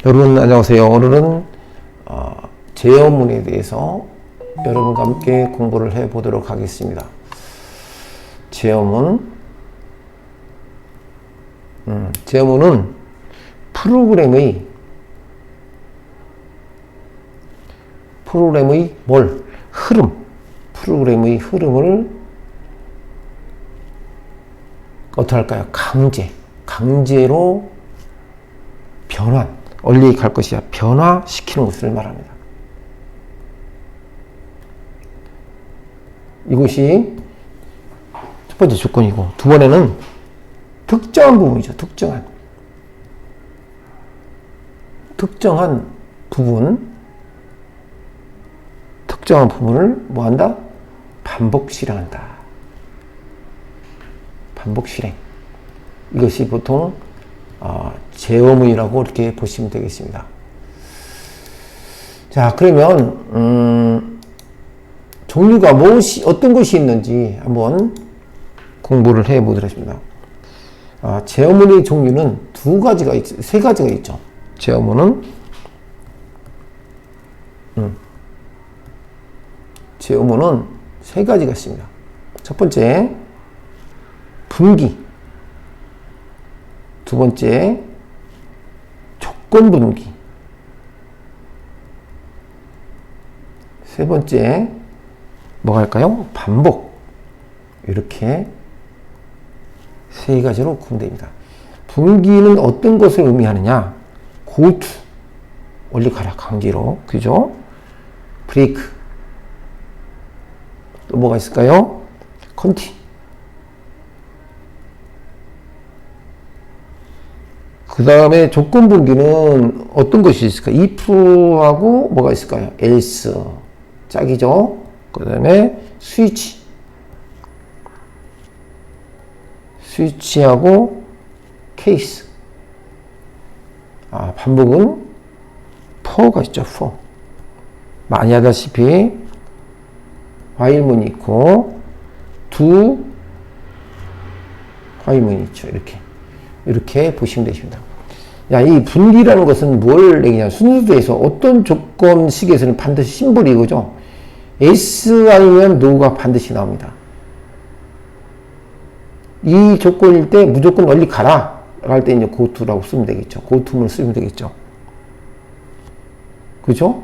여러분 안녕하세요. 오늘은 제어문에 대해서 여러분과 함께 공부를 해 보도록 하겠습니다. 제어문은 프로그램의 프로그램의 흐름을 어떻게 할까요? 강제로 원리에 갈 것이야. 변화시키는 것을 말합니다. 이것이 첫 번째 조건이고, 두 번에는 특정한 부분이죠. 특정한 부분을 뭐 한다? 반복 실행한다. 반복 실행. 이것이 보통 제어문이라고 이렇게 보시면 되겠습니다. 자, 그러면 종류가 어떤 것이 있는지 한번 공부를 해 보도록 하겠습니다. 제어문의 종류는 세 가지가 있죠. 제어문은 세 가지가 있습니다. 첫 번째, 분기. 두 번째, 조건 분기. 세 번째, 뭐가 할까요? 반복. 이렇게 세 가지로 구분됩니다. 분기는 어떤 것을 의미하느냐? 고투. 원리 가라, 강제로. 그죠? 브레이크. 또 뭐가 있을까요? 컨티. 그 다음에 조건 분기는 어떤 것이 있을까? if하고 뭐가 있을까요? else. 짝이죠? 그 다음에 스위치하고 케이스. 반복은 for가 있죠. for. 많이 하다시피 while문이 있고 do while문이 있죠. 이렇게 보시면 되십니다. 이 분기라는 것은 뭘 얘기하냐? 순서도에서 어떤 조건식에서는 반드시 심볼이 이거죠. yes 아니면 no가 반드시 나옵니다. 이 조건일 때 무조건 원리 가라 할 때 이제 go to라고 쓰면 되겠죠. go to문을 쓰면 되겠죠. 그죠?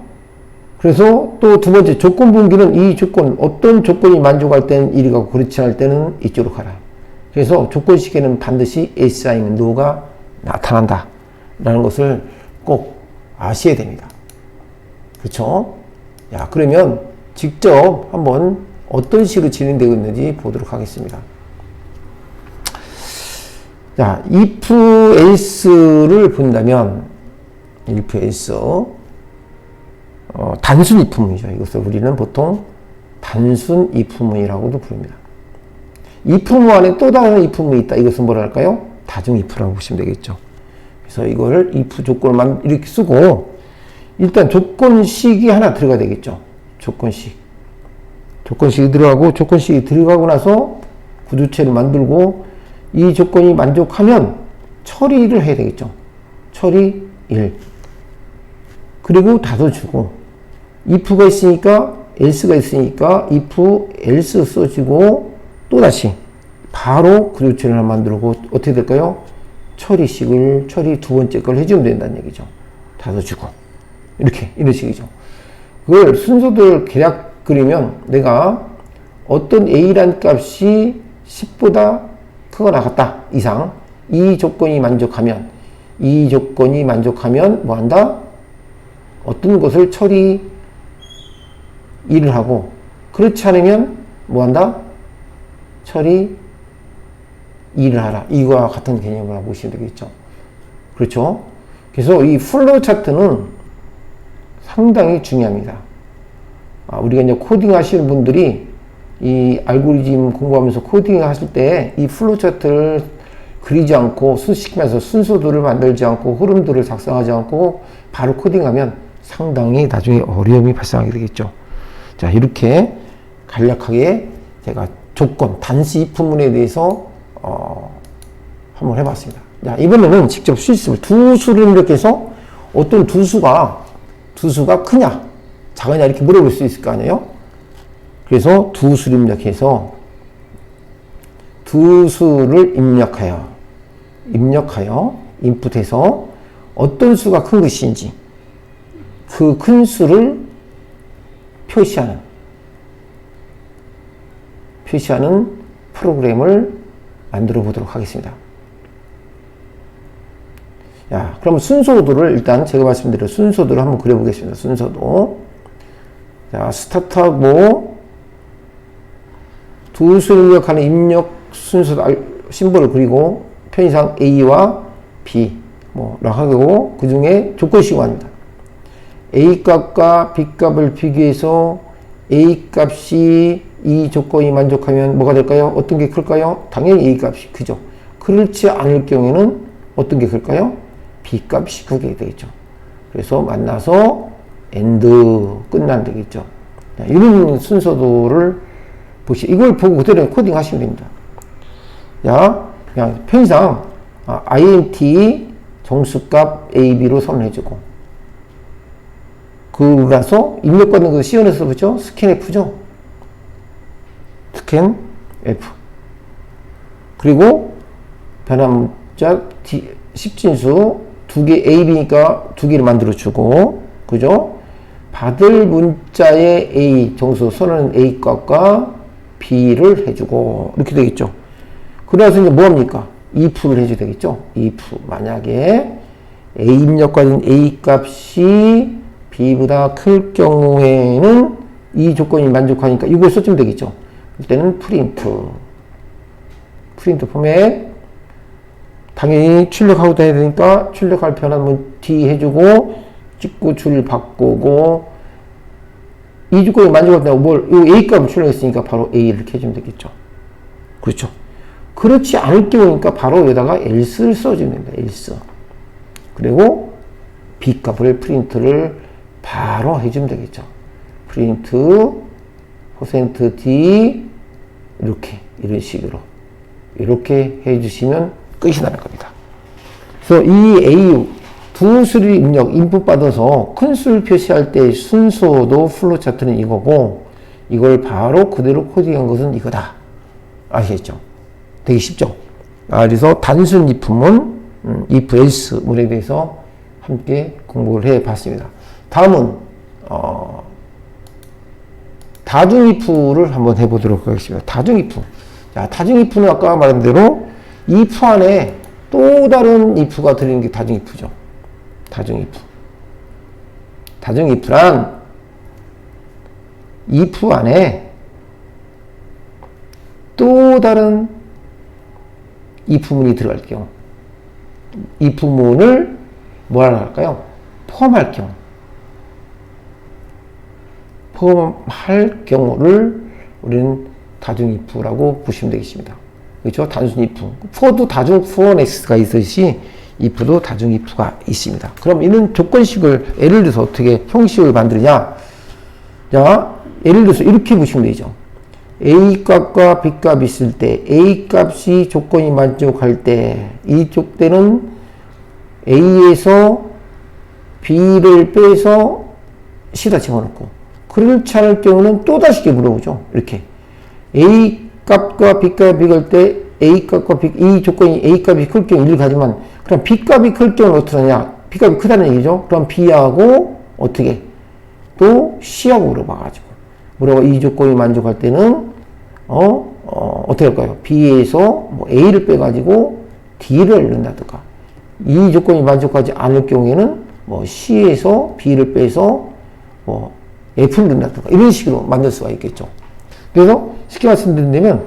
그래서 또 두 번째 조건 분기는 이 조건, 어떤 조건이 만족할 때는 이리 가고 그렇지 않을 때는 이쪽으로 가라. 그래서 조건식에는 반드시 yes 아니면 no가 나타난다 라는 것을 꼭 아셔야 됩니다. 그렇죠? 그러면 직접 한번 어떤 식으로 진행되고 있는지 보도록 하겠습니다. if else를 본다면 if else 단순 if문이죠. 이것을 우리는 보통 단순 if문이라고도 부릅니다. if문 안에 또 다른 if문이 있다. 이것은 뭐라 할까요? 다중 if라고 보시면 되겠죠. 그래서 이거를 if 조건만 이렇게 쓰고, 일단 조건식이 하나 들어가야 되겠죠. 조건식이 들어가고, 조건식이 들어가고 나서 구조체를 만들고, 이 조건이 만족하면 처리를 해야 되겠죠. 처리 1. 그리고 닫아주고, if가 있으니까, else가 있으니까, if, else 써주고, 또 다시 바로 구조체를 하나 만들고, 어떻게 될까요? 처리 두 번째 걸 해주면 된다는 얘기죠. 닫아주고. 이런 식이죠. 그걸 순서대로 계략 그리면 내가 어떤 A란 값이 10보다 크거나 같다 이상, 이 조건이 만족하면 뭐 한다? 어떤 것을 처리 1을 하고, 그렇지 않으면 뭐 한다? 처리 2를 하라. 이거와 같은 개념으로 보시면 되겠죠. 그렇죠? 그래서 이 플로우 차트는 상당히 중요합니다. 우리가 이제 코딩 하시는 분들이 이 알고리즘 공부하면서 코딩 하실 때 이 플로우 차트를 그리지 않고 순시키면서 순서들을 만들지 않고 흐름들을 작성하지 않고 바로 코딩하면 상당히 나중에 어려움이 발생하게 되겠죠. 자, 이렇게 간략하게 제가 단수 if문에 대해서 한번 해봤습니다. 자, 이번에는 직접 실습을 두 수를 이렇게 해서 어떤 두 수가 크냐, 작으냐 이렇게 물어볼 수 있을 거 아니에요? 그래서 두 수를 입력해서 두 수를 입력하여 인풋해서 어떤 수가 큰 것인지 그 큰 수를 표시하는 프로그램을 만들어 보도록 하겠습니다. 야, 그럼 순서도를 일단 제가 말씀드린 순서도를 한번 그려보겠습니다. 순서도. 자, 스타트하고 두 수를 입력하는 입력 순서 심볼을 그리고 편의상 A와 B 뭐라 하고 그 중에 조건식이 합니다. A 값과 B 값을 비교해서 A 값이 이 조건이 만족하면 뭐가 될까요? 어떤 게 클까요? 당연히 A 값이 크죠. 그렇지 않을 경우에는 어떤 게 클까요? B 값이 크게 되겠죠. 그래서 만나서 AND 끝난 되겠죠. 이런 순서도를 이걸 보고 그대로 코딩 하시면 됩니다. 자, 그냥 편의상 int 정수값 AB로 선언해주고 그러라서 입력받는 거 C원에서 보죠? 스캔F죠? 스캔F. 그리고 변환 문자 10진수 두 개 AB니까 두 개를 만들어주고, 그죠? 받을 문자의 A 정수 선언은 A 값과 B를 해주고, 이렇게 되겠죠. 그래서 이제 뭐합니까? if를 해줘야 되겠죠? if. 만약에 A 입력받은 A 값이 B보다 클 경우에는 이 조건이 만족하니까 이걸 써주면 되겠죠. 그때는 프린트 포맷. 당연히 출력하고 해야 되니까 출력할 변환문 D 해주고 찍고 줄 바꾸고 이 조건이 만족할 때 이 A 값을 출력했으니까 바로 A를 이렇게 해주면 되겠죠. 그렇죠. 그렇지 않을 경우니까 바로 여기다가 else를 써주면 됩니다. else. 그리고 B 값을 프린트를 바로 해주면 되겠죠. 프린트 %d 이런 식으로 이렇게 해주시면 끝이 나는 겁니다. 그래서 이 A 두 수를 입력 인풋 받아서 큰 수를 표시할 때 순서도 플로차트는 이거고 이걸 바로 그대로 코딩한 것은 이거다. 아시겠죠? 되게 쉽죠? 그래서 단순 if문 if else 문에 대해서 함께 공부를 해 봤습니다. 다음은 다중 if를 한번 해보도록 하겠습니다. 다중 if. 자, 다중 if는 아까 말한 대로 if 안에 또 다른 if가 들어있는 게 다중 if죠. 다중 if. 다중 if란 if 안에 또 다른 if문이 들어갈 경우, if문을 뭐라 할까요? 포함할 경우를 우리는 다중 if라고 보시면 되겠습니다. 그렇죠? 단순 if. for도 다중 for next가 있듯이 if도 다중 if가 있습니다. 그럼 이는 조건식을 예를 들어서 어떻게 형식을 만드느냐? 자, 예를 들어서 이렇게 보시면 되죠. A 값과 B 값이 있을 때 A 값이 조건이 만족할 때 이쪽 때는 A에서 B를 빼서 C다 집어넣고 그렇지 않을 경우는 또다시 물어보죠. 이렇게 A 값과 B 값이 비교할 때 A 값과 B, 이 조건이 A 값이 클 경우 1을 가지만 그럼 B 값이 클 경우는 어떻게 하냐? B 값이 크다는 얘기죠. 그럼 B하고 어떻게? 또 C하고 물어봐 이 조건이 만족할 때는 어떻게 할까요? B에서 뭐 A를 빼가지고 D를 넣는다든가 이 조건이 만족하지 않을 경우에는 뭐 C에서 B를 빼서 뭐 F를 넣는다든가 이런 식으로 만들 수가 있겠죠. 그래서 쉽게 말씀드리면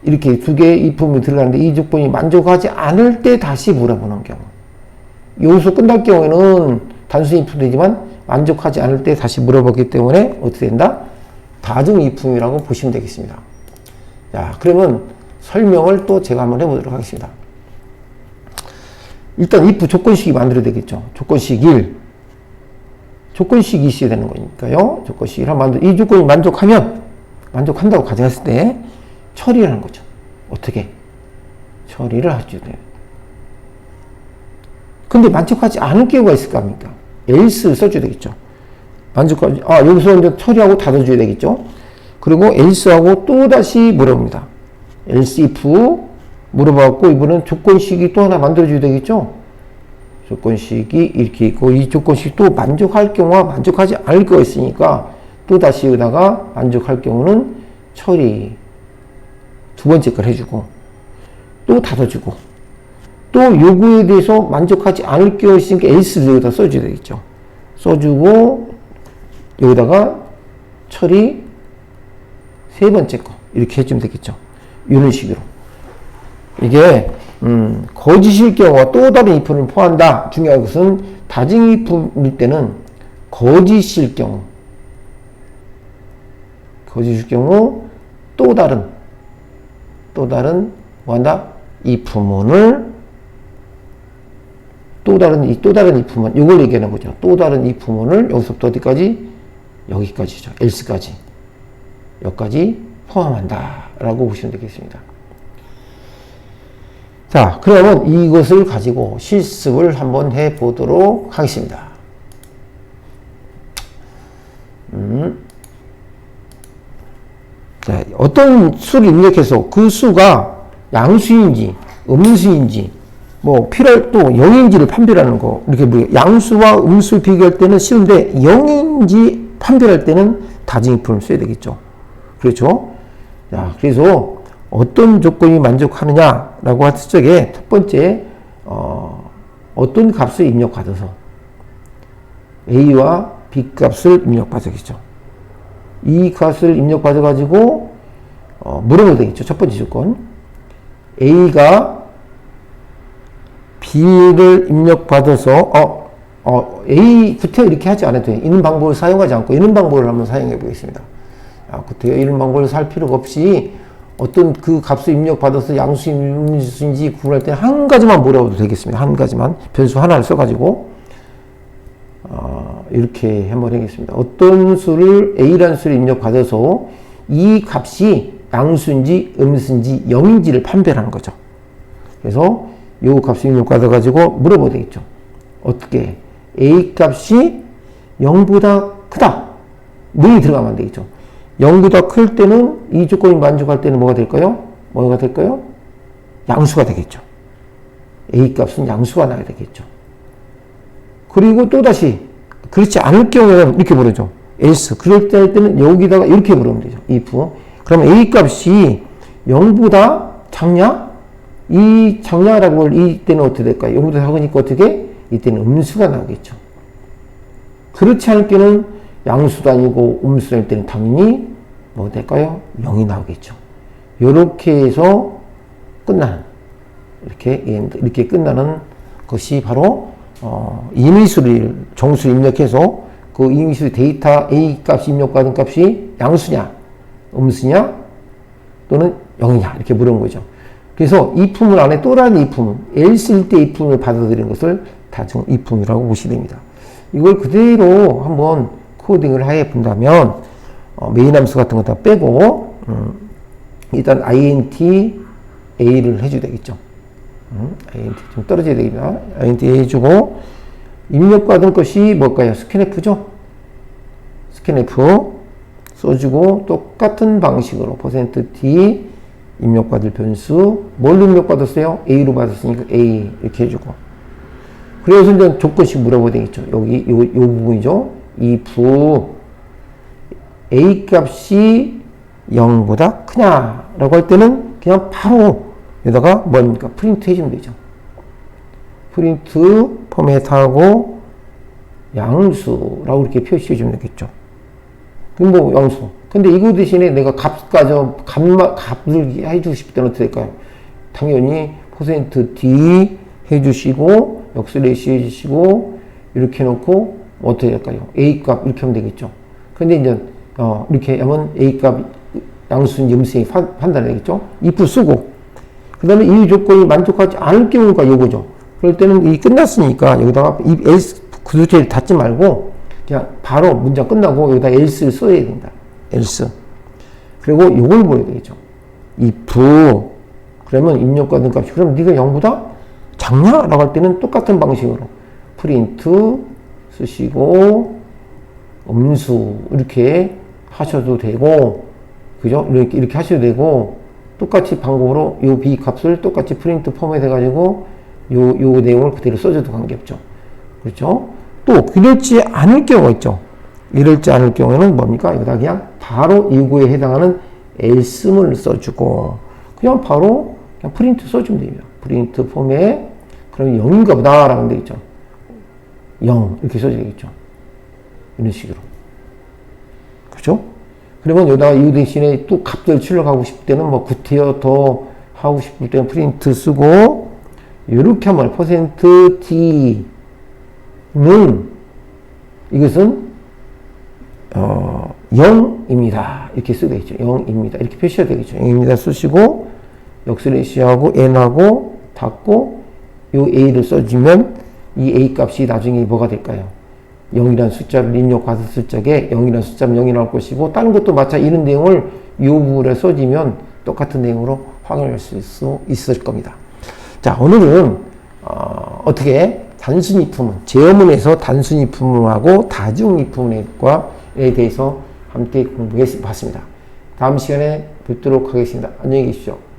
이렇게 두 개의 if문이 들어가는데 이 조건이 만족하지 않을 때 다시 물어보는 경우. 여기서 끝날 경우에는 단순 if도 되지만 만족하지 않을 때 다시 물어보기 때문에 어떻게 된다? 다중 if문이라고 보시면 되겠습니다. 자, 그러면 설명을 또 제가 한번 해보도록 하겠습니다. 일단 if 조건식이 만들어야 되겠죠. 조건식 1. 조건식이 있어야 되는 거니까요. 조건식 1 한번 이 조건이 만족한다고 가정했을 때 처리를 하는 거죠. 어떻게? 처리를 하죠. 근데 만족하지 않을 경우가 있을 거 아닙니까? else를 써줘야 되겠죠. 만족하지, 여기서 이제 처리하고 닫아줘야 되겠죠. 그리고 else하고 또 다시 물어봅니다. else if 물어봤고, 이번엔 조건식이 또 하나 만들어줘야 되겠죠. 조건식이 이렇게 있고, 이 조건식이 또 만족할 경우와 만족하지 않을 경우가 있으니까, 또 다시 여기다가 만족할 경우는 처리 두 번째 걸 해주고, 또 닫아주고, 또 요구에 대해서 만족하지 않을 경우 있으니까 else를 여기다 써줘야 되겠죠. 써주고, 여기다가 처리 세 번째 거 이렇게 해주면 되겠죠. 이런 식으로. 이게 거짓일 경우와 또 다른 if를 포함한다. 중요한 것은 다징 if일 때는 거짓일 경우 또 다른 뭐한다? if문을 또 다른 if문 이걸 얘기하는 거죠. 또 다른 if문을 여기서부터 어디까지? 여기까지죠. else까지 여기까지 포함한다 라고 보시면 되겠습니다. 자, 그러면 이것을 가지고 실습을 한번 해 보도록 하겠습니다. 자, 어떤 수를 입력해서 그 수가 양수인지 음수인지 뭐 필요할 또 0인지를 판별하는 거. 이렇게 뭐 양수와 음수 비교할 때는 쉬운데 0인지 판별할 때는 다징 if를 써야 되겠죠. 그렇죠? 자, 그래서 어떤 조건이 만족하느냐라고 했을 적에 첫 번째 어떤 값을 입력받아서 A와 B 값을 입력받아겠죠. 이 값을 입력받아가지고 물어보면 되겠죠. 첫 번째 조건. A가 B를 입력받아서 A 구태 이렇게 하지 않아도 돼요. 이런 방법을 사용하지 않고 이런 방법을 한번 사용해 보겠습니다. 구태여 이런 방법을 살 필요가 없이 어떤 그 값을 입력받아서 양수인지 음수인지 구분할 때 한 가지만 물어봐도 되겠습니다. 한 가지만 변수 하나를 써가지고 이렇게 한번 하겠습니다. 어떤 수를 A라는 수를 입력받아서 이 값이 양수인지 음수인지 0인지를 판별하는 거죠. 그래서 이 값을 입력받아가지고 물어봐도 되겠죠. 어떻게 A 값이 0보다 크다. 능이 들어가면 안 되겠죠. 0보다 클 때는 이 조건이 만족할 때는 뭐가 될까요? 뭐가 될까요? 양수가 되겠죠. A 값은 양수가 나야 되겠죠. 그리고 또다시 그렇지 않을 경우에는 이렇게 물어죠. else. 그럴 때 할 때는 여기다가 이렇게 물으면 되죠. if. 그러면 A 값이 0보다 작냐? 이 작냐라고 할 이때는 어떻게 될까요? 0보다 작으니까 어떻게? 이때는 음수가 나오겠죠. 그렇지 않을 때는 양수도 아니고 음수도 아닐 때는 당연히 뭐가 될까요? 0이 나오겠죠. 이렇게 해서 끝나는 이렇게 끝나는 것이 바로 임의수를 정수를 입력해서 그 임의수 데이터 A 값이 입력받은 값이 양수냐 음수냐 또는 0이냐 이렇게 물은 거죠. 그래서 if문 안에 또 다른 if문 else일 때 if문을 받아들이는 것을 다중 if문이라고 보시면 됩니다. 이걸 그대로 한번 코딩을 해 본다면 메인 함수 같은 거 다 빼고 일단 int a를 해줘야 되겠죠. int 좀 떨어져야 되겠다. int a 해주고 입력받은 것이 뭘까요? scanf죠. scanf 써주고 똑같은 방식으로 %d 입력받을 변수 뭘로 입력받았어요? a로 받았으니까 a 이렇게 해주고 그래서 이제 조건식 물어봐야 되겠죠. 여기 요 부분이죠. if a 값이 0보다 크냐라고 할 때는 그냥 바로 여기다가 뭡니까? 프린트 해주면 되죠. 프린트 포맷하고 양수라고 이렇게 표시해 주면 되겠죠. 그럼 뭐 양수. 근데 이거 대신에 내가 값을 해주고 싶을 때는 어떻게 될까요? 당연히 %d 해주시고 역수레이시 해주시고 이렇게 해놓고 어떻게 할까요? a 값 이렇게 하면 되겠죠. 근데 이제 이렇게 하면 a 값 양수인지 음수인지 판단해야겠죠. if 쓰고 그 다음에 이 조건이 만족하지 않을 경우가 요거죠. 그럴 때는 이 끝났으니까 여기다가 if else 구두체를 닫지 말고 그냥 바로 문장 끝나고 여기다 else를 써야 된다. else. 그리고 요걸 보여야 되겠죠. if 그러면 입력받은 값이 그럼 네가 0보다 작냐? 라고 할 때는 똑같은 방식으로 프린트 쓰시고 음수 이렇게 하셔도 되고, 그죠? 이렇게 하셔도 되고, 똑같이 방법으로 요 B 값을 똑같이 프린트 포맷 해가지고 요 내용을 그대로 써줘도 관계없죠. 그렇죠? 또 이렇지 않을 경우 있죠. 이럴지 않을 경우에는 뭡니까? 여기다 그냥 바로 이거에 해당하는 else문을 써주고, 그냥 바로 그냥 프린트 써주면 됩니다. 프린트 포맷, 그럼 0인가 보다 라고 하면 되겠죠. 0 이렇게 써줘야 되겠죠. 이런 식으로. 그렇죠? 그러면 여기다가 이 대신에 또 값들 출력하고 싶을 때는 뭐 구티어 더 하고 싶을 때는 프린트 쓰고, 이렇게 한번 %t는 이것은 0입니다. 이렇게 쓰게 되겠죠. 0입니다. 이렇게 표시가 되겠죠. 0입니다. 쓰시고 역슬래시하고 n하고 닫고 요 a를 써주면 이 a 값이 나중에 뭐가 될까요? 0이라는 숫자를 입력했을 적에 0이라는 숫자는 0이 나올 것이고, 다른 것도 마찬가지 이런 내용을 이 부분에 써주면 똑같은 내용으로 확인할 수 있을 겁니다. 자, 오늘은 어떻게 단순 이품문, 제어문에서 단순 이품문하고 다중 이품문에 대해서 함께 공부해 봤습니다. 다음 시간에 뵙도록 하겠습니다. 안녕히 계십시오.